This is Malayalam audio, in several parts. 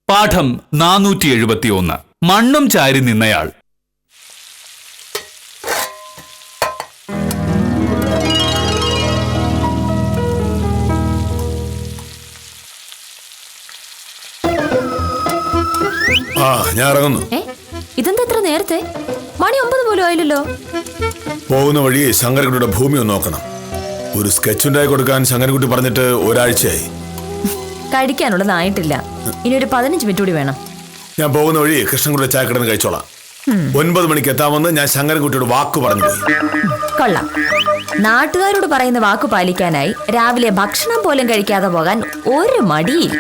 പാഠം 471. മണ്ണും ചാരി നിന്നയാൾ. ഞാൻ ഇറങ്ങുന്നു. ഇതെന്താ ഇത്ര നേരത്തെ? മണി 9 പോലും ആയില്ലല്ലോ. പോകുന്ന വഴി ശങ്കരൻകുട്ടിയുടെ ഭൂമി ഒന്ന് നോക്കണം. ഒരു സ്കെച്ച് ഉണ്ടായി കൊടുക്കാൻ ശങ്കരൻകുട്ടി പറഞ്ഞിട്ട് ഒരാഴ്ചയായി. കഴിക്കാനുള്ളതായിട്ടില്ല. ഇനി ഒരു 15 മിനിറ്റ് കൂടി വേണം. ഞാൻ പോകുന്ന വഴി കൃഷ്ണൻകുട്ടിയുടെ ചായക്കടന്ന് കഴിച്ചോളാം. 9 മണിക്ക് എത്താമെന്ന് ഞാൻ ശങ്കരൻകുട്ടിയോട് വാക്ക് പറഞ്ഞു പോയി. കൊള്ളാം. നാട്ടുകാരോട് പറയുന്ന വാക്ക് പാലിക്കാനായി രാവിലെ ഭക്ഷണം പോലും കഴിക്കാതെ പോകാൻ ഒരു മടിയില്ല.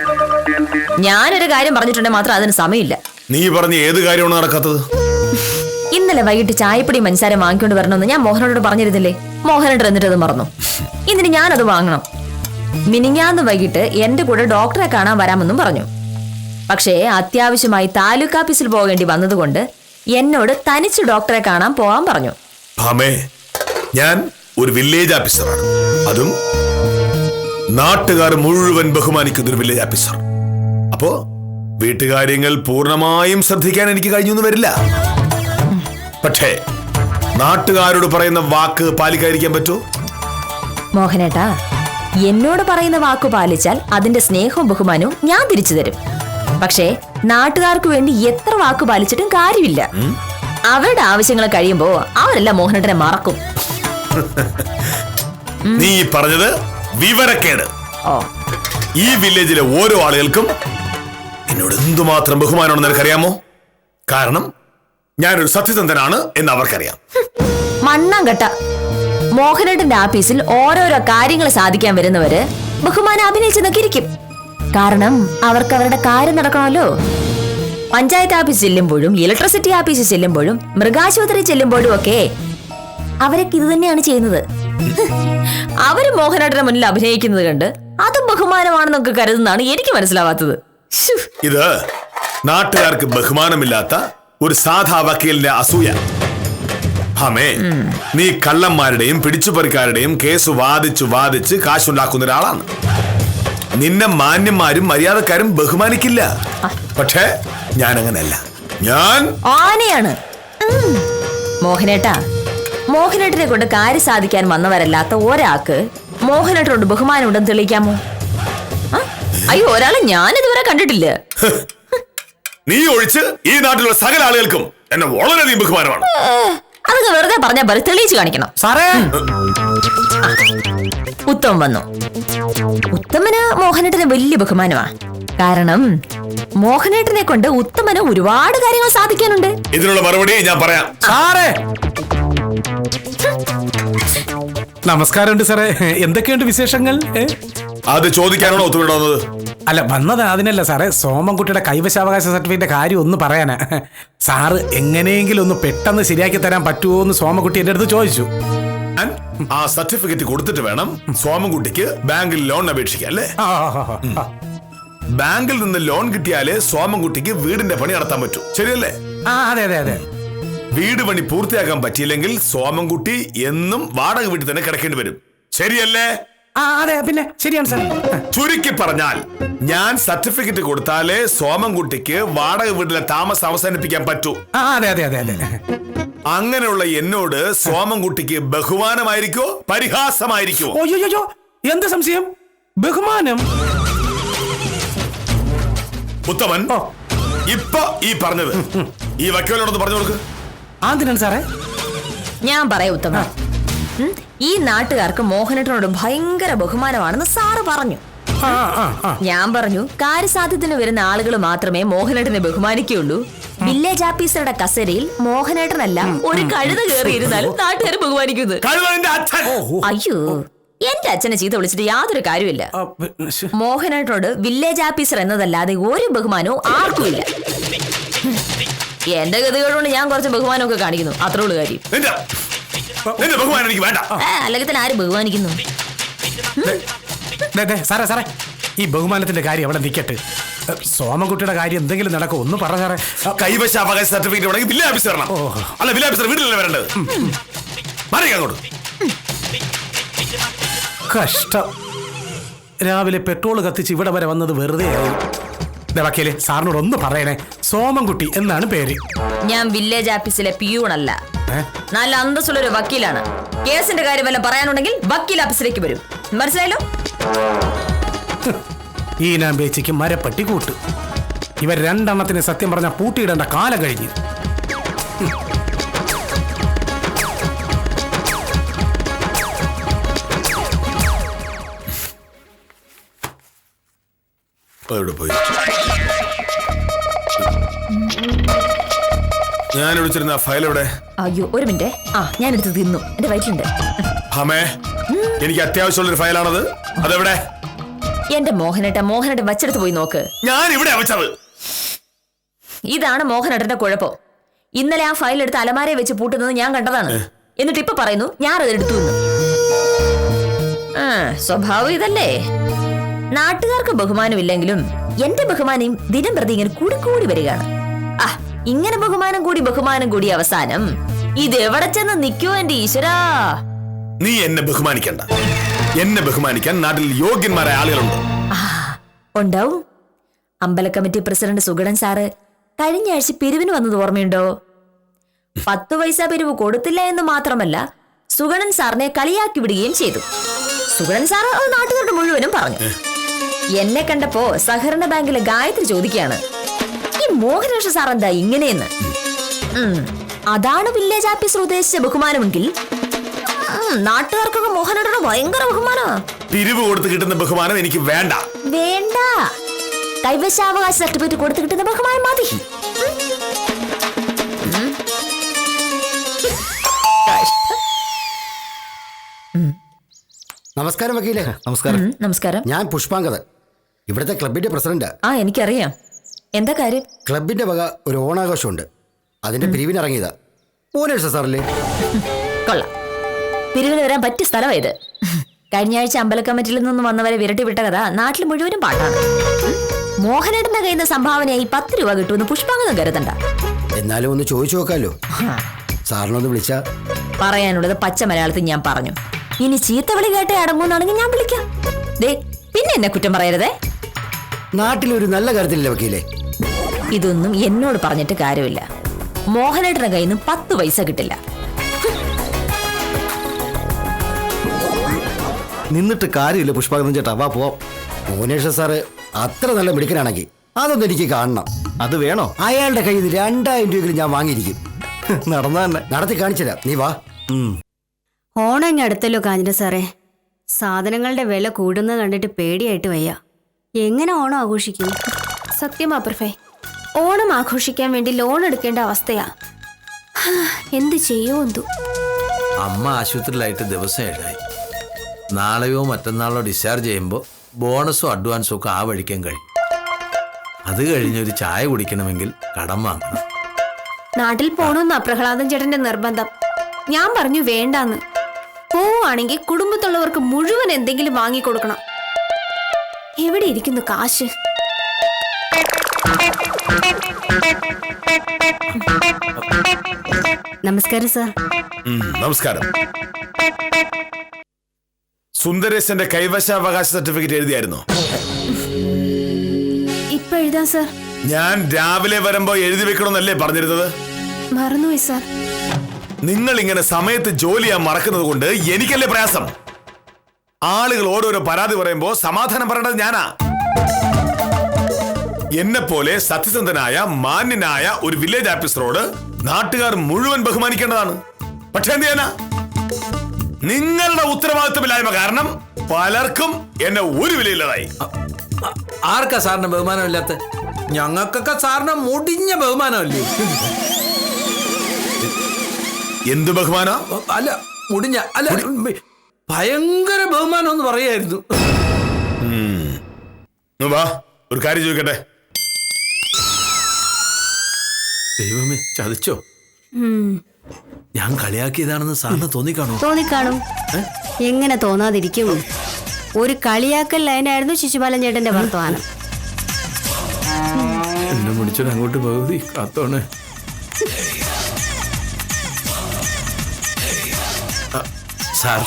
ഞാനൊരു കാര്യം പറഞ്ഞിട്ടുണ്ടെങ്കിൽ മാത്രം അതിന് സമയമില്ല. നീ പറഞ്ഞ ഏത് കാര്യമാണ് നടക്കാത്തത്? ഇന്നലെ വൈകിട്ട് ചായപ്പൊടി പഞ്ചസാര വാങ്ങിക്കൊണ്ട് വരണമെന്ന് ഞാൻ മോഹനോട് പറഞ്ഞിരുന്നില്ലേ? മോഹനോട് എന്നിട്ട് അത് മറന്നു. ഇന്നിന് ഞാനത് വാങ്ങണം. മിനിങ്ങാന്ന് വൈകിട്ട് എന്റെ കൂടെ ഡോക്ടറെ കാണാൻ വരാമെന്നും പറഞ്ഞു. പക്ഷേ അത്യാവശ്യമായി താലൂക്ക് ഓഫീസിൽ പോകേണ്ടി വന്നതുകൊണ്ട് എന്നോട് തനിച്ച് ഡോക്ടറെ കാണാൻ പോകാൻ പറഞ്ഞു. ഞാൻ ഒരു വില്ലേജ് ഓഫീസറാണ്. അതും നാട്ടുകാർ മുഴുവൻ ബഹുമാനിക്കുന്ന ഒരു വില്ലേജ് ഓഫീസർ. അപ്പോ വീട്ടുകാര്യങ്ങൾ പൂർണ്ണമായും ശ്രദ്ധിക്കാൻ എനിക്ക് കഴിഞ്ഞൊന്നും വരില്ല. പക്ഷേ നാട്ടുകാരോട് പറയുന്ന വാക്ക് പാലിക്കാതിരിക്കാൻ പറ്റുമോ? മോഹനേട്ടാ, എന്നോട് പറയുന്ന വാക്ക് പാലിച്ചാൽ അതിന്റെ സ്നേഹവും ബഹുമാനവും ഞാൻ തിരിച്ചു തരും. പക്ഷേ നാട്ടുകാർക്ക് വേണ്ടി എത്ര വാക്ക് പാലിച്ചിട്ടും കാര്യമില്ല. അവരുടെ ആവശ്യങ്ങൾ കഴിയുമ്പോ അവരെല്ലാം മോഹനേട്ടനെ മറക്കും. നീ പറഞ്ഞത് വിവരക്കേട്. ഈ വില്ലേജിലെ ഓരോ ആളുകൾക്കും എന്നോട് എന്തുമാത്രം ബഹുമാനമാണെന്ന് നിനക്കറിയാമോ? കാരണം ഞാനൊരു സത്യസന്ധനാണ് എന്ന് അവർക്കറിയാം. മണ്ണാങ്കട്ട. മോഹനേട്ടന്റെ ഓഫീസിൽ ഓരോരോ കാര്യങ്ങൾ സാധിക്കാൻ വരുന്നവര് ബഹുമാനം അഭിനയിച്ചെന്നൊക്കെ ഇരിക്കും. കാരണം അവർക്ക് അവരുടെ കാര്യം നടക്കണമല്ലോ. പഞ്ചായത്ത് ഓഫീസ് ചെല്ലുമ്പോഴും ഇലക്ട്രിസിറ്റി ഓഫീസിൽ ചെല്ലുമ്പോഴും മൃഗാശുപത്രി ചെല്ലുമ്പോഴും ഒക്കെ അവരൊക്കെ ഇത് തന്നെയാണ് ചെയ്യുന്നത്. അവര് മോഹനേട്ടന്റെ മുന്നിൽ അഭിനയിക്കുന്നത് കണ്ട് അതും ബഹുമാനമാണെന്നൊക്കെ കരുതുന്നതാണ് എനിക്ക് മനസ്സിലാവാത്തത്. ഇത് നാട്ടുകാർക്ക് ബഹുമാനമില്ലാത്ത ഒരു സാധാ വക്കീലിന്റെ അസൂയ. നീ കള്ളന്മാരുടെയും പിടിച്ചുപറിക്കാരുടെയും കേസ് വാദിച്ച് കാശുണ്ടാക്കുന്ന ഒരാളാണ്. നിന്നെ മാന്യന്മാരും മര്യാദക്കാരും ബഹുമാനിക്കില്ല. പക്ഷേ ഞാൻ അങ്ങനെയല്ല. ഞാൻ ആനയാണ്. മോഹനേട്ടനെ കൊണ്ട് കാര്യം സാധിക്കാൻ വന്നവരല്ലാത്ത ഒരാൾക്ക് മോഹനേട്ടനോട് ബഹുമാനം ഉണ്ടെന്ന് തെളിയിക്കാമോ? അയ്യോ, ഒരാളെ ഞാൻ ഇതുവരെ കണ്ടിട്ടില്ല. നീ ഒഴിച്ച് ഈ നാട്ടിലുള്ള സകല ആളുകൾക്കും എന്നെ വളരെയധികം ബഹുമാനമാണ്. അതൊക്കെ വെറുതെ പറഞ്ഞാൽ പോലെ തെളിയിച്ചു കാണിക്കണം. സാറേ, ഉത്തമൻ വന്നു. ഉത്തമന് മോഹനേട്ടന് വലിയ ബഹുമാനമാണ്. കാരണം മോഹനേട്ടനെ കൊണ്ട് ഉത്തമന് ഒരുപാട് കാര്യങ്ങൾ സാധിക്കാനുണ്ട്. ഇതിനുള്ള മറുപടി ഞാൻ പറയാം. സാറേ, നമസ്കാരമുണ്ട് സാറേ. എന്തൊക്കെയുണ്ട് വിശേഷങ്ങൾ? അത് ചോദിക്കാനാണോ ഒത്തുവിട വന്നത്? അല്ല, വന്നത് അതിനല്ല സാറേ. സോമൻകുട്ടിയുടെ കൈവശാവകാശ സർട്ടിഫിക്കറ്റിന്റെ കാര്യം ഒന്ന് പറയാനാ. സാറ് എങ്ങനെയെങ്കിലും ഒന്ന് പെട്ടെന്ന് ശരിയാക്കി തരാൻ പറ്റുമോ എന്ന് സോമൻകുട്ടി എന്റെ അടുത്ത് ചോദിച്ചു. ആ സർട്ടിഫിക്കറ്റ് കൊടുത്തിട്ട് വേണം സോമൻകുട്ടിക്ക് ബാങ്കിൽ ലോൺ അപേക്ഷിക്കാം, അല്ലേ? ബാങ്കിൽ നിന്ന് ലോൺ കിട്ടിയാലേ സോമൻകുട്ടിക്ക് വീടിന്റെ പണി നടത്താൻ പറ്റൂ, ശരിയല്ലേ? അതെ അതെ അതെ. വീട് പണി പൂർത്തിയാക്കാൻ പറ്റിയില്ലെങ്കിൽ സോമൻകുട്ടി എന്നും വാടക വീട്ടിൽ തന്നെ കിടക്കേണ്ടി വരും, ശരിയല്ലേ? അതെ, പിന്നെ ശരിയാണ് സാർ. ചുരുക്കി പറഞ്ഞാൽ ഞാൻ സർട്ടിഫിക്കറ്റ് കൊടുത്താലേ സോമൻകുട്ടിക്ക് വാടക വീട്ടിലെ താമസം അവസാനിപ്പിക്കാൻ പറ്റൂ. അതെ അതെ അതെ അതെ. അങ്ങനെയുള്ള എന്നോട് സോമൻകുട്ടിക്ക് ബഹുമാനമായിരിക്കോ പരിഹാസമായിരിക്കോ? ഓയ്യോ, എന്ത് സംശയം? ബഹുമാനം. ഉത്തമൻ, ഇപ്പൊ ഈ പറഞ്ഞത് ഈ വക്കീലിനോടൊന്ന് പറഞ്ഞു കൊടുക്ക്. ആന്തിനാണ് സാറേ? ഞാൻ പറയാം ഉത്തമ, ഈ നാട്ടുകാർക്ക് മോഹനേട്ടനോട് ഭയങ്കര ബഹുമാനമാണെന്ന് സാറ് പറഞ്ഞു. ഞാൻ പറഞ്ഞു കാര്യസാധ്യത്തിന് വരുന്ന ആളുകൾ മാത്രമേ മോഹനേട്ടനെ ബഹുമാനിക്കുള്ളൂ. വില്ലേജ് ഓഫീസറുടെ കസേരയിൽ മോഹനേട്ടനല്ല ഒരു കഴുത കയറിയിരുന്നാലും നാട്ടുകാർ ബഹുമാനിക്കുന്നത്. അയ്യോ, എന്റെ അച്ഛനെ ചീത്ത വിളിച്ചിട്ട് യാതൊരു കാര്യമില്ല. മോഹനേട്ടനോട് വില്ലേജ് ഓഫീസർ എന്നതല്ലാതെ ഒരു ബഹുമാനവും ആർക്കുമില്ല. എന്റെ ഗതികേടുകൊണ്ട് ഞാൻ കുറച്ച് ബഹുമാനമൊക്കെ കാണിക്കുന്നു, അത്രേ ഉള്ളു കാര്യം. അല്ലെങ്കിൽ തന്നെ ആര് ബഹുമാനിക്കുന്നു? സാറേ, ഈ ബഹുമാനത്തിന്റെ കാര്യം അവിടെ നിൽക്കട്ടെ. സോമൻകുട്ടിയുടെ കാര്യം എന്തെങ്കിലും നടക്കും, ഒന്ന് പറ സാറേ. കൈവശാവകാശ സർട്ടിഫിക്കറ്റ് വേണമെങ്കിൽ വില്ലേജ് ഓഫീസർ വരണം. അല്ല, വില്ലേജ് ഓഫീസർ വീട്ടിലല്ലേ വരേണ്ടത്? കഷ്ടം. രാവിലെ പെട്രോൾ കത്തിച്ച് ഇവിടെ വരെ വന്നത് വെറുതെ ആയി. വക്കീലെ സാറിനോട് ഒന്ന് പറയണേ, സോമൻകുട്ടി എന്നാണ് പേര്. ഞാൻ വില്ലേജ് ഓഫീസിലെ പിയൂണല്ല, നല്ല അന്തസ്സുള്ളൊരു വക്കീലാണ്. കേസിന്റെ കാര്യം വല്ലതും പറയാനുണ്ടെങ്കിൽ വക്കീൽ ഓഫീസിലേക്ക് വരും. മനസ്സിലായല്ലോ? ഈ നാമ്പേച്ചിക്ക് മരപ്പട്ടി കൂട്ട്. ഇവർ രണ്ടെണ്ണത്തിന് സത്യം പറഞ്ഞ പൂട്ടിയിടേണ്ട കാലം കഴിഞ്ഞു. പോയി ഞാൻ വിളിച്ചിരുന്ന ഫയൽ എവിടെ? അയ്യോ ഒരു മിനിറ്റ്. ഞാൻ എടുത്ത് തിന്നു, എന്റെ വയറ്റിലുണ്ട്. ഹമേ, എനിക്ക് അത്യാവശ്യമുള്ളൊരു ഫയലാണത്. അതെവിടെ? എന്റെ മോഹനേട്ടൻ വച്ചെടുത്ത് പോയി നോക്ക്. ഞാൻ ഇവിടെ വെച്ചത്. ഇതാണ് മോഹനേട്ടന്റെ കുഴപ്പം. ഇന്നലെ ആ ഫയൽ എടുത്ത് അലമാരയെ വെച്ച് പൂട്ടുന്നത് ഞാൻ കണ്ടതാണ്. എന്നിട്ട് ഇപ്പൊ പറയുന്നു ഞാൻ അത് എടുത്തു. സ്വഭാവം ഇതല്ലേ. നാട്ടുകാർക്ക് ബഹുമാനമില്ലെങ്കിലും എന്റെ ബഹുമാനം ദിനം പ്രതി ഇങ്ങനെ കൂടി വരികയാണ്. ഇങ്ങനെ ബഹുമാനം കൂടി അവസാനം ഇത് എവിടെ ചെന്ന് നിൽക്കുവോ എന്റെ ഈശ്വരാ. നീ എന്നെ ബഹുമാനിക്കണ്ട. എന്നെ ബഹുമാനിക്കാൻ നാട്ടിൽ യോഗ്യന്മാരായ ആളുകളുണ്ട്. ഉണ്ടാവും. അമ്പല കമ്മിറ്റി പ്രസിഡന്റ് സുഗടൻ സാറ് കഴിഞ്ഞ ആഴ്ച പിരിവിന് വന്നത് ഓർമ്മയുണ്ടോ? 10 പൈസ പിരിവ് കൊടുത്തില്ല എന്ന് മാത്രമല്ല, സുഗടൻ സാറിനെ കളിയാക്കി വിടുകയും ചെയ്തു. സുഗടൻ സാറ് അത് നാട്ടുകാരുടെ മുഴുവനും പറഞ്ഞു. എന്നെ കണ്ടപ്പോ സഹകരണ ബാങ്കിലെ ഗായത്രി ചോദിക്കുകയാണ്, ഈ മോഹനകൃഷ്ണ സാർ എന്താ ഇങ്ങനെയെന്ന്. അതാണ് വില്ലേജ് ഓഫീസർ ഉദ്ദേശിച്ച ബഹുമാനമെങ്കിൽ നാട്ടുകാർക്കൊക്കെ മോഹനേട്ടന് ഭയങ്കര ബഹുമാനമാ. പിരിവ് കൊടുത്ത് കിട്ടുന്ന ബഹുമാനം എനിക്ക് വേണ്ട. കൈവശാവകാശ സർട്ടിഫിക്കറ്റ് കൊടുത്ത് കിട്ടുന്ന ബഹുമാനം മതി. നമസ്കാരം വക്കീലെ. നമസ്കാരം. ഞാൻ പുഷ്പാങ്കദൻ, ഇവിടുത്തെ ക്ലബിന്റെ പ്രസിഡന്റ്. എനിക്കറിയാം. എന്താ കാര്യം? ക്ലബിന്റെ വക ഒരു ഓണാഘോഷമുണ്ട്, അതിന്റെ പിരിവിനിറങ്ങിയതാ. മോനേഴ്സ സാറല്ലേ? കൊള്ളാം. പിരിവിന് വരാൻ പറ്റിയ സ്ഥലമായത്. കഴിഞ്ഞ ആഴ്ച അമ്പല കമ്മിറ്റിയിൽ നിന്നും വന്നവരെ വിരട്ടി വിട്ട കഥ നാട്ടിൽ മുഴുവനും പാട്ടാണ്. മോഹനേട്ടന്റെ കയ്യിൽ നിന്ന് സംഭാവനയായി 10 രൂപ കിട്ടുമെന്ന് പുഷ്പാങ്കദം കരുതണ്ട. എന്നാലും ഒന്ന് ചോദിച്ചു നോക്കാലോ. സാറിനൊന്ന് വിളിച്ചാ പറയാനുള്ളത് പച്ച മലയാളത്തിൽ ഞാൻ പറഞ്ഞു. ഇനി ചീത്തവിളി കേട്ടേ അടങ്ങുന്നാണെങ്കിൽ ഞാൻ വിളിക്കാം. പിന്നെ എന്നെ കുറ്റം പറയരുതേ. നാട്ടിലൊരു നല്ല കാര്യത്തിലല്ലേ വക്കീലെ? ഇതൊന്നും എന്നോട് പറഞ്ഞിട്ട് കാര്യമില്ല. മോഹനേട്ടന്റെ കയ്യിൽ നിന്ന് 10 പൈസ കിട്ടില്ല. നിന്നിട്ട് കാര്യമില്ല പുഷ്പാങ്കദൻ ചേട്ടാ, വാ പോവാം. മോനേഴ്സ സാറ് അത്ര നല്ല മിടുക്കനാണെങ്കിൽ അതൊന്നും എനിക്ക് കാണണം. അത് വേണോ? അയാളുടെ കയ്യിൽ നിന്ന് 2000 രൂപയെങ്കിലും ഞാൻ വാങ്ങിയിരിക്കും. നടന്നാ തന്നെ നടത്തി കാണിച്ചില്ല, നീ വാ. ഓണം ഇങ്ങ് അടുത്തല്ലോ കാഞ്ഞിര സാറേ. സാധനങ്ങളുടെ വില കൂടുന്നത് കണ്ടിട്ട് പേടിയായിട്ട് വയ്യ. എങ്ങനെ ഓണം ആഘോഷിക്കും? സത്യമാ പ്രഫേ, ഓണം ആഘോഷിക്കാൻ വേണ്ടി ലോൺ എടുക്കേണ്ട അവസ്ഥയാ. എന്ത് ചെയ്യോ എന്തോ. അമ്മ ആശുപത്രിയിലായിട്ട് ദിവസം 7 ആയി. നാളെയോ മറ്റന്നാളോ ഡിസ്ചാർജ് ചെയ്യുമ്പോൾ ബോണസും അഡ്വാൻസും ഒക്കെ ആ വഴിക്കാൻ കഴിയും. അത് കഴിഞ്ഞ് ഒരു ചായ കുടിക്കണമെങ്കിൽ കടം വാങ്ങണം. നാട്ടിൽ പോണമെന്നാ പ്രഹ്ലാദൻ ചേട്ടന്റെ നിർബന്ധം. ഞാൻ പറഞ്ഞു വേണ്ടാന്ന്. പോവുകയാണെങ്കിൽ കുടുംബത്തുള്ളവർക്ക് മുഴുവൻ എന്തെങ്കിലും വാങ്ങിക്കൊടുക്കണം. എവിടെ ഇരിക്കുന്നു കാശ്? നമസ്കാരം സാർ. നമസ്കാരം. സുന്ദരേശന്റെ കൈവശാവകാശ സർട്ടിഫിക്കറ്റ് എഴുതിയായിരുന്നോ? ഇപ്പൊ എഴുതാം സാർ. ഞാൻ രാവിലെ വരുമ്പോ എഴുതി വെക്കണമെന്നല്ലേ പറഞ്ഞിരുന്നത്? മറന്നുപോയി സാർ. നിങ്ങൾ ഇങ്ങനെ സമയത്ത് ജോലി ചെയ്യാൻ മറക്കുന്നത് കൊണ്ട് എനിക്കല്ലേ പ്രയാസം. ആളുകൾ ഓരോരോ പരാതി പറയുമ്പോ സമാധാനം പറയേണ്ടത് ഞാനാ. എന്നെ പോലെ സത്യസന്ധനായ മാന്യനായ ഒരു വില്ലേജ് ഓഫീസറോട് നാട്ടുകാർ മുഴുവൻ ബഹുമാനിക്കേണ്ടതാണ്. പക്ഷെ എന്ത് ചെയ്യാനാ, നിങ്ങളുടെ ഉത്തരവാദിത്വമില്ലായ്മ കാരണം പലർക്കും എന്നെ ഒരു വിലയില്ലതായി. ആർക്കാ സാറിന് ബഹുമാനമില്ലാത്ത? ഞങ്ങൾക്കൊക്കെ സാറിന് മുടിഞ്ഞ ബഹുമാനമല്ലേ? എന്ത് ബഹുമാന? അല്ല മുടിഞ്ഞ അല്ല, ഭയങ്കര ബഹുമാനം എന്ന് പറയായിരുന്നു. വാ, ഒരു കാര്യം ചോദിക്കട്ടെ. ദൈവമേ, ചതിച്ചോ? ഞാൻ കളിയാക്കിയതാണെന്ന് സാറിന് തോന്നിക്കാണും. എങ്ങനെ തോന്നാതിരിക്കും? ഒരു കളിയാക്കൽ ലൈനായിരുന്നു ശിശുപാലൻ ചേട്ടന്റെ വർത്തമാനം. എന്നെ മുടിച്ചോട് അങ്ങോട്ട് പകുതി കാത്തോണേ. സാർ,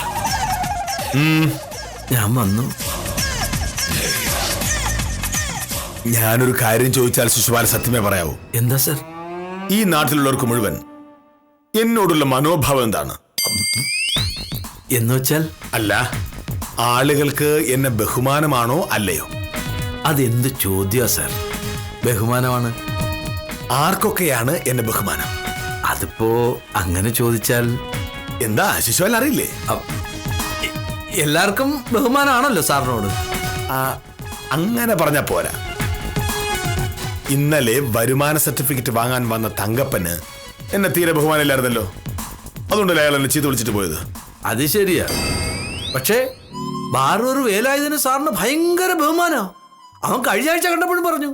ഞാൻ വന്നു. ഞാനൊരു കാര്യം ചോദിച്ചാൽ ശിശുപാല സത്യമേ പറയാവൂ. എന്താ സർ? ഈ നാട്ടിലുള്ളവർക്ക് മുഴുവൻ എന്നോടുള്ള മനോഭാവം എന്താണ്? എന്ന് വെച്ചാൽ? അല്ല, ആളുകൾക്ക് എന്നെ ബഹുമാനമാണോ അല്ലയോ? അതെന്ത് ചോദ്യമാ സർ? ബഹുമാനമാണ്. ആർക്കൊക്കെയാണ് എന്നെ ബഹുമാനം? അതിപ്പോ അങ്ങനെ ചോദിച്ചാൽ എന്താ ശിശുപാലൻ അറിയില്ലേ? എല്ലാവർക്കും ബഹുമാനമാണല്ലോ സാറിനോട്. അങ്ങനെ പറഞ്ഞ പോരാ. ഇന്നലെ വരുമാന സർട്ടിഫിക്കറ്റ് വാങ്ങാൻ വന്ന തങ്കപ്പന് എന്നെ തീരെ ബഹുമാനമില്ലായിരുന്നല്ലോ. അതുകൊണ്ടല്ലേ അയാൾ എന്നെ ചീത്ത വിളിച്ചിട്ട് പോയത്. അത് ശരിയാ. പക്ഷേ ബാറൂർ വേലായുധന് സാറിന് ഭയങ്കര ബഹുമാനോ. അവൻ കഴിഞ്ഞ ആഴ്ച കണ്ടപ്പോഴും പറഞ്ഞു.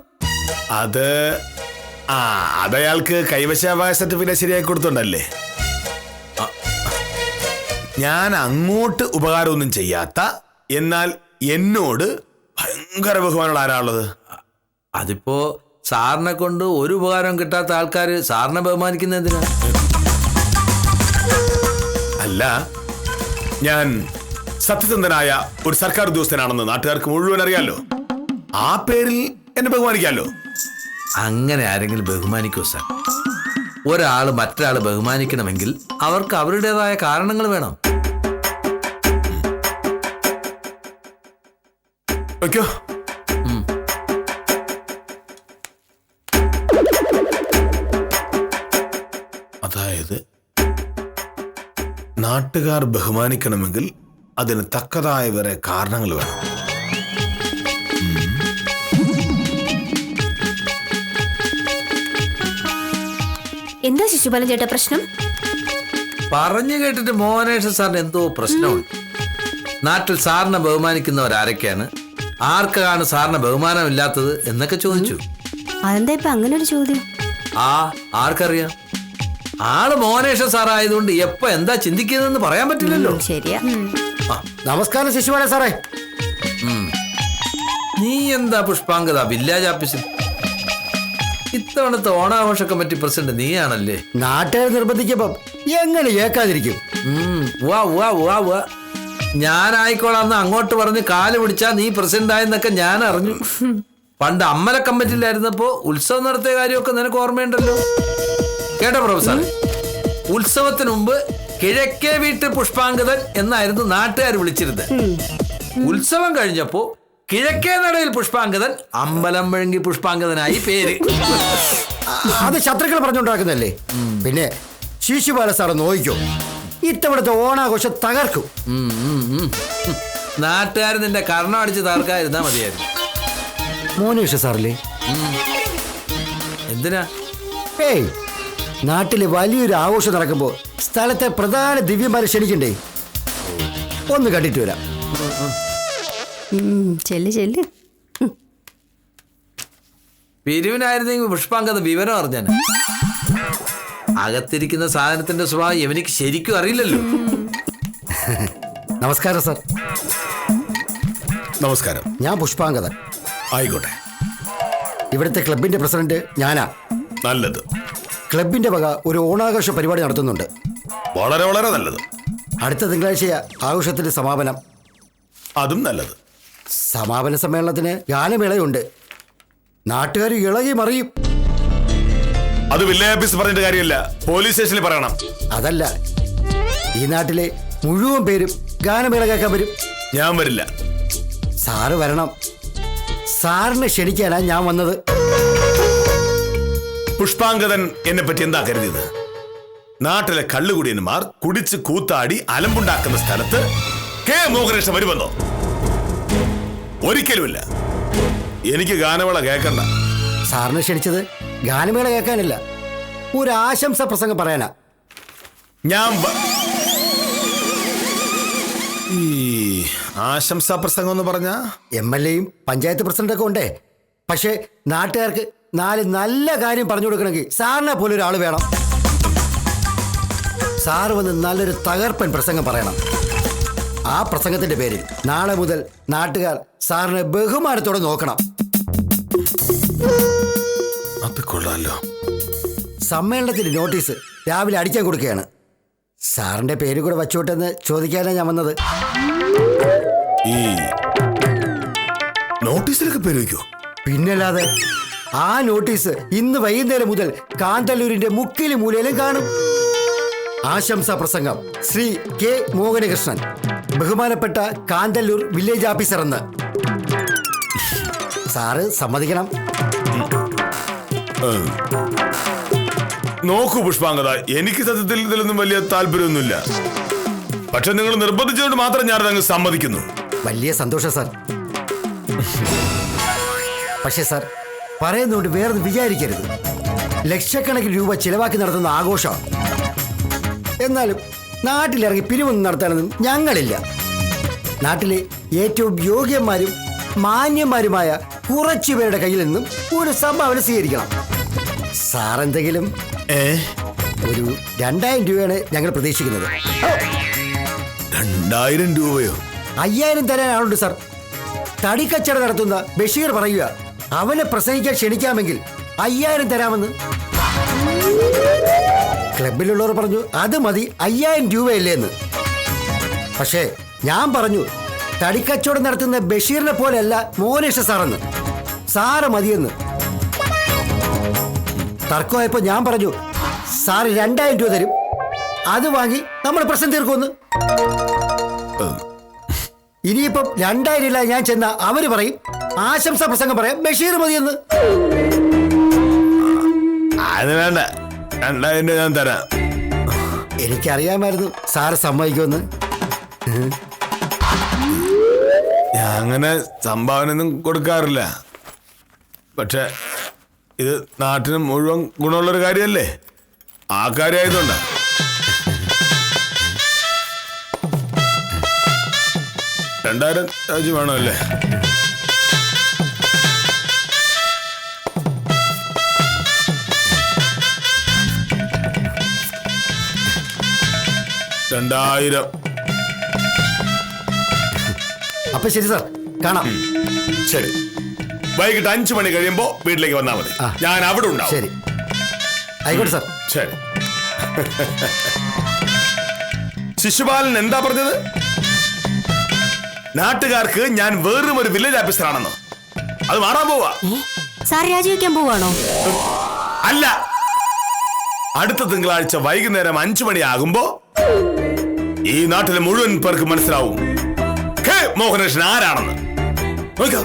അതയാൾക്ക് കൈവശാവകാശ സർട്ടിഫിക്കറ്റ് ശരിയാക്കി കൊടുത്തോണ്ടല്ലേ. ഞാൻ അങ്ങോട്ട് ഉപകാരമൊന്നും ചെയ്യാത്ത, എന്നാൽ എന്നോട് ഭയങ്കര ബഹുമാനമുള്ള ആരാളുള്ളത്? അതിപ്പോ സാറിനെ കൊണ്ട് ഒരു ഉപകാരം കിട്ടാത്ത ആൾക്കാര് സാറിനെ ബഹുമാനിക്കുന്ന എന്തിനാ? അല്ല, ഞാൻ സത്യസന്ധനായ ഒരു സർക്കാർ ഉദ്യോഗസ്ഥനാണെന്ന് നാട്ടുകാർക്ക് മുഴുവൻ അറിയാലോ. ആ പേരിൽ എന്നെ ബഹുമാനിക്കാമല്ലോ. അങ്ങനെ ആരെങ്കിലും ബഹുമാനിക്കോ സാർ? ഒരാൾ മറ്റൊരാൾ ബഹുമാനിക്കണമെങ്കിൽ അവർക്ക് അവരുടേതായ കാരണങ്ങൾ വേണം. ഓക്കോ. അതായത് നാട്ടുകാർ ബഹുമാനിക്കണമെങ്കിൽ അതിന് തക്കതായ വേറെ കാരണങ്ങൾ വേണം. എന്താ ശിശുപാലൻ ചേട്ടാ പ്രശ്നം? പറഞ്ഞു കേട്ടിട്ട് മോഹനേഷ് സാറിന് എന്തോ പ്രശ്നമുണ്ട്. നാട്ടിൽ സാറിനെ ബഹുമാനിക്കുന്നവരാരൊക്കെയാണ്, ആർക്കാണ് സാറിന് ബഹുമാനമില്ലാത്തത് എന്നൊക്കെ ചോദിച്ചു. അതെന്താ ഇപ്പൊ അങ്ങനെ ഒരു ചോദ്യം? ആർക്കറിയാം? ആള് മോഹനേഷ് സാറായതുകൊണ്ട് എപ്പോ എന്താ ചിന്തിക്കുന്നതെന്ന് പറയാൻ പറ്റില്ലല്ലോ. ശരിയാ. നമസ്കാരം ശിശുപാല സാറേ. നീ എന്താ പുഷ്പാങ്കത വില്ലേജ് ഓഫീസിൽ? ഇത്തവണത്തെ ഓണാഘോഷ കമ്മിറ്റി പ്രസിഡന്റ് നീയാണല്ലേ? നാട്ടുകാർ നിർബന്ധിക്കുമ്പോ എങ്ങനെ ഏക്കാതിരിക്കും? ഞാനായിക്കോളാന്ന് അങ്ങോട്ട് പറഞ്ഞ് കാല് പിടിച്ചാ നീ പ്രസിഡന്റ് ആയെന്നൊക്കെ ഞാൻ അറിഞ്ഞു. പണ്ട് അമ്മല കമ്മിറ്റിയിലായിരുന്നപ്പോ ഉത്സവം നടത്തിയ കാര്യമൊക്കെ നിനക്ക് ഓർമ്മയുണ്ടല്ലോ. കേട്ടോ പ്രൊഫസർ? ഉത്സവത്തിന് മുമ്പ് കിഴക്കേ വീട്ട് പുഷ്പാങ്കതൻ എന്നായിരുന്നു നാട്ടുകാർ വിളിച്ചിരുന്നത്. ഉത്സവം കഴിഞ്ഞപ്പോ കിഴക്കേ നടയിൽ പുഷ്പാങ്കതൻ, അമ്പലം വിഴുങ്ങി പുഷ്പാങ്കതനായി പേര്. അത് ശത്രുക്കൾ പറഞ്ഞുണ്ടാക്കുന്നല്ലേ. പിന്നെ ശിശുപാല സാറ് നോക്കിക്കോ, ഇത്തവണത്തെ ഓണാഘോഷം തകർക്കും. നാട്ടുകാർ നിന്റെ കർണം അടിച്ച് തകർക്കാതിരുന്നാ മതിയായിരുന്നു. മോനേഷ് സാറല്ലേ? എന്തിനാ? ഏയ്, നാട്ടില് വലിയൊരു ആഘോഷം നടക്കുമ്പോ സ്ഥലത്തെ പ്രധാന ദിവ്യന്മാരെ ക്ഷണിക്കണ്ടേ? ഒന്ന് കണ്ടിട്ട് വരാം. ചെല്ല് ചെല്ല്. പിരിവിനായിരുന്നെങ്കിൽ പുഷ്പാങ്കത വിവരം അറിഞ്ഞാണ്. അകത്തിരിക്കുന്ന സാധനത്തിന്റെ സ്വഭാവം എനിക്ക് ശരിക്കും അറിയില്ലല്ലോ. നമസ്കാരം സാർ. നമസ്കാരം. ഞാൻ പുഷ്പാങ്കതൻ. ആയിക്കോട്ടെ. ഇവിടുത്തെ ക്ലബിന്റെ പ്രസിഡന്റ് ഞാനാ. നല്ലത്. ക്ലബിന്റെ വക ഒരു ഓണാഘോഷ പരിപാടി നടത്തുന്നുണ്ട്. വളരെ വളരെ നല്ലത്. അടുത്ത തിങ്കളാഴ്ച ആഘോഷത്തിന്റെ സമാപനം. അതും നല്ലത്. സമാപന സമ്മേളനത്തിന് ഗാനമേളയുണ്ട്. നാട്ടുകാർ ഇളകി മറിയും. അത് വില്ലേജ് ഓഫീസ് പറഞ്ഞിട്ട് കാര്യമില്ല, പോലീസ് സ്റ്റേഷനിൽ പറയണം. അതല്ല, ഈ നാട്ടിലെ മുഴുവൻ പേരും ഗാനമേള കേൾക്കാൻ വരും. ഞാൻ വരില്ല. സാറ് വരണം. സാറിനെ ക്ഷണിക്കാനാ ഞാൻ വന്നത്. പുഷ്പാങ്കതൻ എന്നെ പറ്റി എന്താ കരുതിയത്? നാട്ടിലെ കള്ളുകുടിയന്മാർ കുടിച്ച് കൂത്താടി അലമ്പുണ്ടാക്കുന്ന സ്ഥലത്ത് കെ മോഹനേഷ് വരുമെന്നോ? ഒരിക്കലുമില്ല. എനിക്ക് ഗാനമേള കേൾക്കണ്ട. സാറിനെ ക്ഷണിച്ചത് ഗാനമേള കേൾക്കാനല്ല, ഒരു ആശംസ പ്രസംഗം പറയാനാ. ഈ ആശംസാ പ്രസംഗം എന്ന് പറഞ്ഞ MLA-യും പഞ്ചായത്ത് പ്രസിഡന്റൊക്കെ ഉണ്ടേ. പക്ഷേ നാട്ടുകാർക്ക് 4 നല്ല കാര്യം പറഞ്ഞു കൊടുക്കണമെങ്കിൽ സാറിനെ പോലെ ഒരാൾ വേണം. സാറ് വന്ന് നല്ലൊരു തകർപ്പൻ പ്രസംഗം പറയണം. ആ പ്രസംഗത്തിന്റെ പേരിൽ നാളെ മുതൽ നാട്ടുകാർ സാറിനെ ബഹുമാനത്തോടെ നോക്കണം. അത് കൊള്ളാലോ. സമ്മേളനത്തിന്റെ നോട്ടീസ് രാവിലെ അടിക്കാൻ കൊടുക്കുകയാണ്. സാറിന്റെ പേര് കൂടെ വച്ചോട്ടെന്ന് ചോദിക്കാനാണ് ഞാൻ വന്നത്. ഈ നോട്ടീസിലൊക്കെ പേര് വയ്ക്കോ? പിന്നല്ലാതെ ആ നോട്ടീസ് ഇന്ന് വൈകുന്നേരം മുതൽ കാന്തല്ലൂരിന്റെ മുക്കിലും മൂലയിലും കാണും. ആശംസാ പ്രസംഗം ശ്രീ കെ മോഹനകൃഷ്ണൻ, ബഹുമാനപ്പെട്ട കാന്തല്ലൂർ വില്ലേജ് ഓഫീസർ എന്ന്. സാറ് സമ്മതിക്കണം. നോക്കൂ പുഷ്പാങ്കത, എനിക്ക് സത്യത്തിൽ ഇതിലൊന്നും വലിയ താല്പര്യമൊന്നുമില്ല. പക്ഷെ നിങ്ങൾ നിർബന്ധിച്ചുകൊണ്ട് മാത്രം ഞാനത് അങ്ങ് സമ്മതിക്കുന്നു. വലിയ സന്തോഷം സാർ. പക്ഷേ സാർ, പറയുന്നതുകൊണ്ട് വേറെ വിചാരിക്കരുത്. ലക്ഷക്കണക്കിന് രൂപ ചിലവാക്കി നടത്തുന്ന ആഘോഷമാണ്. എന്നാലും നാട്ടിലിറങ്ങി പിരിവൊന്നും നടത്താനൊന്നും ഞങ്ങളില്ല. നാട്ടിലെ ഏറ്റവും യോഗ്യന്മാരും മാന്യന്മാരുമായ കുറച്ചു പേരുടെ കയ്യിൽ നിന്നും ഒരു സംഭാവന സ്വീകരിക്കണം. സാർ എന്തെങ്കിലും ഒരു 2000 രൂപയാണ് ഞങ്ങൾ പ്രതീക്ഷിക്കുന്നത്. 2000 രൂപയോ? 5000 തരാൻ ആളുണ്ട് സാർ. തടിക്കച്ചട നടത്തുന്ന ബഷീർ പറയുക, അവനെ പ്രസംഗിക്കാൻ ക്ഷണിക്കാമെങ്കിൽ 5000 തരാമെന്ന്. ക്ലബിലുള്ളവർ പറഞ്ഞു അത് മതി, 5000 രൂപയല്ലേ എന്ന്. പക്ഷേ ഞാൻ പറഞ്ഞു തടിക്കച്ചവടം നടത്തുന്ന ബഷീറിനെ പോലെയല്ല മോഹനേഷ സാറെന്ന്. സാറ് മതിയെന്ന്. തർക്കമായപ്പോ ഞാൻ പറഞ്ഞു സാറ് 2000 രൂപ തരും, അത് വാങ്ങി നമ്മൾ പ്രശ്നം തീർക്കുമെന്ന്. ഇനിയിപ്പം 2000 ഇല്ല, ഞാൻ ചെന്ന അവര് പറയും ആശംസാ പ്രസംഗം പറയാം ബഷീർ മതിയെന്ന്. അത് വേണ്ട, 2000 രൂപ ഞാൻ തരാം. എനിക്കറിയാമായിരുന്നു സാറ് സമ്മതിക്കുമെന്ന്. ഞാൻ അങ്ങനെ സംഭാവന ഒന്നും കൊടുക്കാറില്ല. പക്ഷെ ഇത് നാട്ടിന് മുഴുവൻ ഗുണമുള്ളൊരു കാര്യമല്ലേ, ആ കാര്യമായതുകൊണ്ടാ. രണ്ടായിരം രാജ്യം വേണമല്ലേ? രണ്ടായിരം. അപ്പൊ ശരി സാർ, കാണാം. ശരി, വൈകിട്ട് 5 മണി കഴിയുമ്പോ വീട്ടിലേക്ക് വന്നാൽ മതി. ഞാൻ അവിടെ ഉണ്ടാവും. ശരി, ആയിക്കോട്ടെ സാർ. ശരി. ശിശുപാലൻ എന്താ പറഞ്ഞത്? നാട്ടുകാർക്ക് ഞാൻ വേറും ഒരു വില്ലേജ് ഓഫീസറാണെന്നോ? അത് മാറാൻ പോവാ? സാർ രാജിവെക്കാൻ പോവാണോ? അല്ല, അടുത്ത തിങ്കളാഴ്ച വൈകുന്നേരം 5 മണിയാകുമ്പോ ഈ നാട്ടിലെ മുഴുവൻ പേർക്ക് മനസ്സിലാവും കെ മോഹനകൃഷ്ണൻ ആരാണെന്ന്. നോക്കൂ.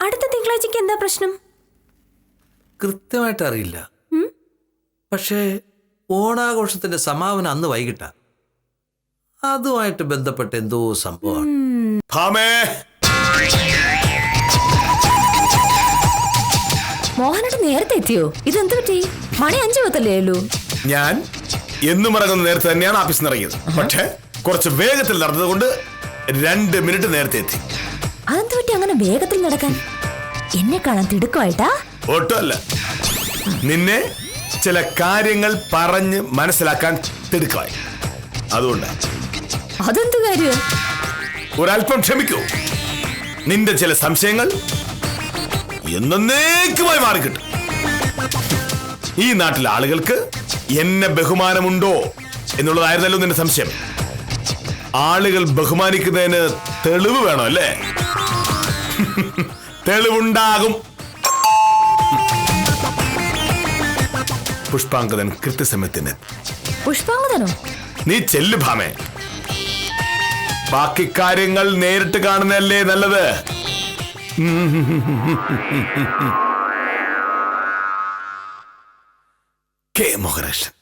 അടുത്ത തിങ്കളാഴ്ചക്ക് എന്താ പ്രശ്നം? കൃത്യമായിട്ട് അറിയില്ല. പക്ഷേ ഓണാഘോഷത്തിന്റെ സമാപനം അന്ന് വൈകിട്ടാ. അതുമായിട്ട് ബന്ധപ്പെട്ട എന്തോ സംഭവമാണ്. ഭാമേ, മോഹനേട്ടൻ നേരത്തെ എത്തിയോ? ഇതെന്ത് പറ്റി? മണി 5:10 ഉള്ളൂ. ഞാൻ എന്നും ഇറങ്ങുന്ന നേരത്തെ തന്നെയാണ് ഓഫീസിൽ നിന്ന് ഇറങ്ങിയത്. പക്ഷേ കുറച്ച് വേഗത്തിൽ നടന്നത് കൊണ്ട് 2 മിനിറ്റ് നേരത്തെ എത്തി. അതെന്ത് പറ്റി അങ്ങനെ വേഗത്തിൽ നടക്കാൻ? എന്നെ കാണാൻ തിടുക്കമായിട്ടാ? ഒട്ടുമല്ല, നിന്നെ ചില കാര്യങ്ങൾ പറഞ്ഞ് മനസ്സിലാക്കാൻ തിടുക്കമായി. അതുകൊണ്ട് അതെന്ത് കാര്യം? ഒരല്പം ക്ഷമിക്കൂ. നിന്റെ ചില സംശയങ്ങൾ എന്നേക്കുമായി മാറിക്കിട്ടും. ഈ നാട്ടിലെ ആളുകൾക്ക് എന്നെ ബഹുമാനമുണ്ടോ എന്നുള്ളതായിരുന്നല്ലോ നിന്റെ സംശയം. ആളുകൾ ബഹുമാനിക്കുന്നതിന് തെളിവ് വേണോ അല്ലേ? തെളിവുണ്ടാകും. പുഷ്പാങ്കദൻ കൃത്യസമയത്തിന്. പുഷ്പാങ്കദനോ? നീ ചെല്ലു ഭാമേ. ബാക്കി കാര്യങ്ങൾ നേരിട്ട് കാണുന്നതല്ലേ നല്ലത്. കെ മോഹനകൃഷ്ണൻ.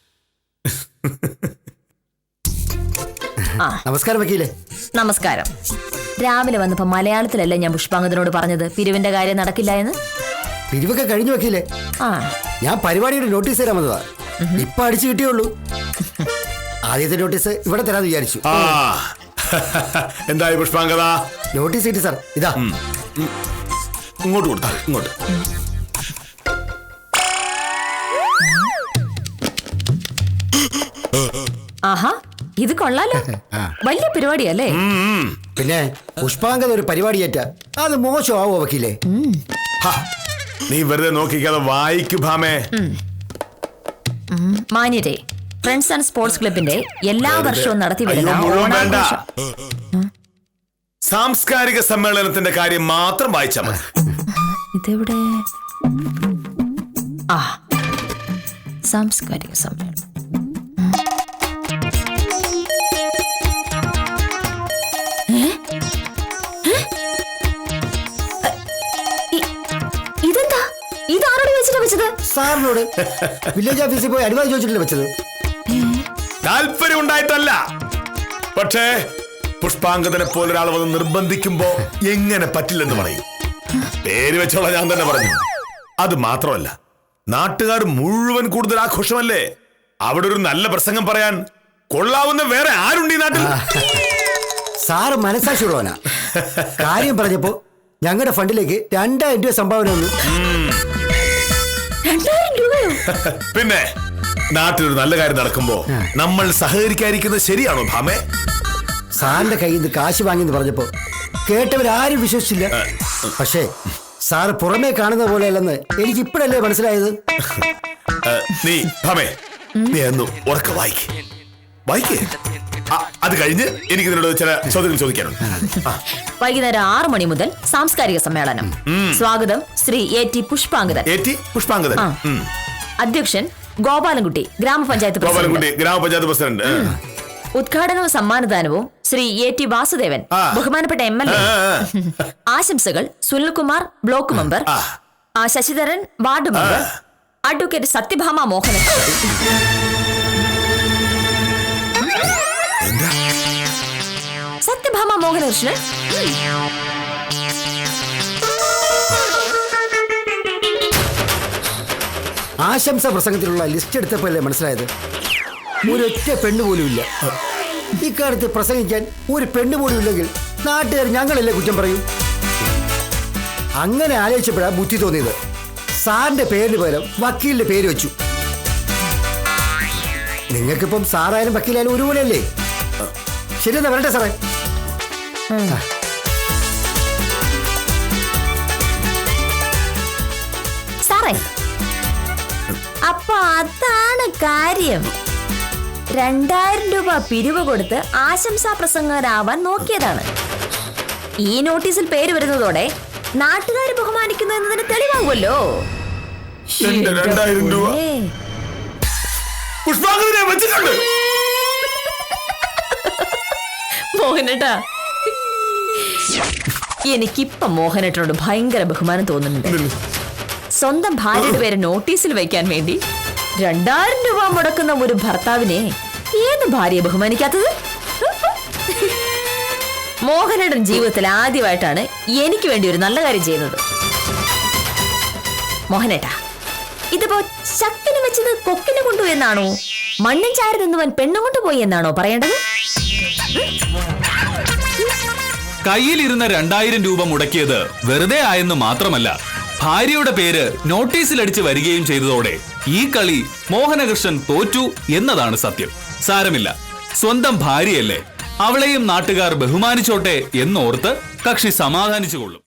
നമസ്കാരം വക്കീലേ. നമസ്കാരം. രാവിലെ വന്നപ്പോ മലയാളത്തിലല്ലേ ഞാൻ പുഷ്പാങ്കദനോട് പറഞ്ഞത് പിരിവിന്റെ കാര്യം നടക്കില്ല എന്ന്? പിരിവൊക്കെ കഴിഞ്ഞു വക്കീലേ. ഞാൻ പരിപാടിയുടെ നോട്ടീസ് തരാൻ വന്നതാ. ഇപ്പൊ അടിച്ചു കിട്ടിയുള്ളൂ. ആദ്യത്തെ നോട്ടീസ് ഇവിടെ തരാന്ന് വിചാരിച്ചു. എന്തായി പുഷ്പാങ്കദ? നോട്ടീസ് കിട്ടി സാർ. ഇതാ. ഇങ്ങോട്ട് കൊടുത്താൽ ഇങ്ങോട്ട്. ആഹാ, ഇത് കൊള്ളാലോ. വലിയ പരിപാടിയല്ലേ? പിന്നെ പുഷ്പാങ്കദ ഒരു പരിപാടി ഏറ്റ അത് മോശമാവോ വക്കീലേ? നീ വെറുതെ നോക്കിക്കാതെ വായിക്കു ഭാമേ. മാന്യരെ, ഫ്രണ്ട്സ് ആൻഡ് സ്പോർട്സ് ക്ലബിന്റെ എല്ലാ വർഷവും നടത്തി വരുന്ന വേണ്ട. സാംസ്കാരിക സമ്മേളനത്തിന്റെ കാര്യം മാത്രം വായിച്ചാൽ മതി. ഇതെവിടെ? ആ, സാംസ്കാരിക സമ്മേളനം. ഇതെന്താ? ഇതാരോട് വെച്ചിട്ടാ വെച്ചത്? സാറിനോട് വില്ലേജ് ഓഫീസിൽ പോയി അനുവാദം ചോദിച്ചിട്ടില്ല വെച്ചത്. താല്പര്യം ഉണ്ടായിട്ടല്ല, പക്ഷേ പുഷ്പാങ്കദനെ പോലൊരാൾ വന്ന് നിർബന്ധിക്കുമ്പോ എങ്ങനെ പറ്റില്ലെന്ന് പറയും. പേര് വെച്ചോളാം, ഞാൻ തന്നെ പറഞ്ഞു. അത് മാത്രമല്ല, നാട്ടുകാർ മുഴുവൻ കൂടുതൽ ആഘോഷമല്ലേ. അവിടെ ഒരു നല്ല പ്രസംഗം പറയാൻ കൊള്ളാവുന്ന വേറെ ആരുണ്ട് ഈ നാട്ടിൽ? സാറ് മനസ്സാക്ഷിയുള്ളവനാ. കാര്യം പറഞ്ഞപ്പോ ഞങ്ങളുടെ ഫണ്ടിലേക്ക് 2000 രൂപ സംഭാവന വന്നു. 2000 രൂപയോ? പിന്നെ നാട്ടിലൊരു നല്ല കാര്യം നടക്കുമ്പോ നമ്മൾ സഹകരിക്കാതിരിക്കുന്നത് ശരിയാണോ ഭാമേ? സാറിന്റെ കയ്യിൽ നിന്ന് കാശ് വാങ്ങിയെന്ന് പറഞ്ഞപ്പോ കേട്ടവരാരും വിശ്വസിച്ചില്ല. പക്ഷേ സാറ് പുറമേ കാണുന്ന പോലെയല്ലെന്ന് എനിക്ക് ഇപ്പോഴല്ലേ മനസ്സിലായത്. നീ ഭാമേ, നീ എന്ന് ഉറക്കെ വായിക്കേ. അത് കഴിഞ്ഞ് എനിക്ക് നിന്നോട് ചില ചോദ്യങ്ങൾ ചോദിക്കാനുണ്ട്. വൈകുന്നേരം 6 മണി മുതൽ സാംസ്കാരിക സമ്മേളനം. സ്വാഗതം ശ്രീ AT പുഷ്പാങ്കദൻ. അധ്യക്ഷൻ ഗോപാലൻകുട്ടി, ഗ്രാമപഞ്ചായത്ത് പ്രസിഡന്റ്. ഉദ്ഘാടനവും സമ്മാനദാനവും ശ്രീ AT വാസുദേവൻ, ബഹുമാനപ്പെട്ട MLA. ആശംസകൾ Sunilkumar, block member. Sasidharan, ward member. Advocate Satyabhama Mohanan. Satyabhama Mohanakrishnan. ആശംസ പ്രസംഗത്തിലുള്ള ലിസ്റ്റ് എടുത്തപ്പോഴല്ലേ മനസ്സിലായത് ഒരൊറ്റ പെണ്ണ് പോലും ഇല്ല. ഇക്കാലത്ത് പ്രസംഗിക്കാൻ ഒരു പെണ്ണ് പോലും ഇല്ലെങ്കിൽ നാട്ടുകാർ ഞങ്ങളല്ലേ കുറ്റം പറയും. അങ്ങനെ ആലോചിച്ചപ്പോഴാണ് ബുദ്ധി തോന്നിയത്. സാറിന്റെ പേരിന് പകരം വക്കീലിന്റെ പേര് വെച്ചു. നിങ്ങൾക്കിപ്പം സാറായാലും വക്കീലായാലും ഒരുപോലെയല്ലേ? ശരിയെന്നാ വരട്ടെ സാറേ. സാറേ, അപ്പൊ അതാണ് കാര്യം. 2000 രൂപ പിരിവ് കൊടുത്ത് ആശംസാ പ്രസംഗകനാവാൻ നോക്കിയതാണ്. ഈ നോട്ടീസിൽ പേര് വരുന്നതോടെ നാട്ടുകാർ ബഹുമാനിക്കുന്നു എന്നതിന് തെളിവാകുമല്ലോ. 2000 രൂപ പുഷ്പാങ്കദനെ വെച്ചിട്ടുണ്ട്. മോഹനേട്ടാ, എനിക്കിപ്പം മോഹനേട്ടനോട് ഭയങ്കര ബഹുമാനം തോന്നുന്നുണ്ട്. സ്വന്തം ഭാര്യയുടെ പേര് നോട്ടീസിൽ വയ്ക്കാൻ വേണ്ടി 2000 രൂപ മുടക്കുന്ന ഒരു ഭർത്താവിനെ ഏത് ഭാര്യയെ ബഹുമാനിക്കാത്തത്? മോഹനേട്ടൻ ജീവിതത്തിൽ ആദ്യമായിട്ടാണ് എനിക്ക് വേണ്ടി ഒരു നല്ല കാര്യം ചെയ്യുന്നത്. മോഹനേട്ടാ, ഇതിപ്പോ ശക്തിന് വെച്ചത് കൊക്കിന് കൊണ്ടുപോയി എന്നാണോ, മണ്ണും ചാരി നിന്നുവൻ പെണ്ണും കൊണ്ടുപോയി എന്നാണോ പറയേണ്ടത്? കയ്യിലിരുന്ന 2000 രൂപ മുടക്കിയത് വെറുതെ ആയെന്ന് മാത്രമല്ല, ഭാര്യയുടെ പേര് നോട്ടീസിലടിച്ച് വരികയും ചെയ്തതോടെ ഈ കളി മോഹനകൃഷ്ണൻ തോറ്റു എന്നതാണ് സത്യം. സാരമില്ല, സ്വന്തം ഭാര്യയല്ലേ, അവളെയും നാട്ടുകാർ ബഹുമാനിച്ചോട്ടെ എന്നോർത്ത് കക്ഷി സമാധാനിച്ചുകൊള്ളും.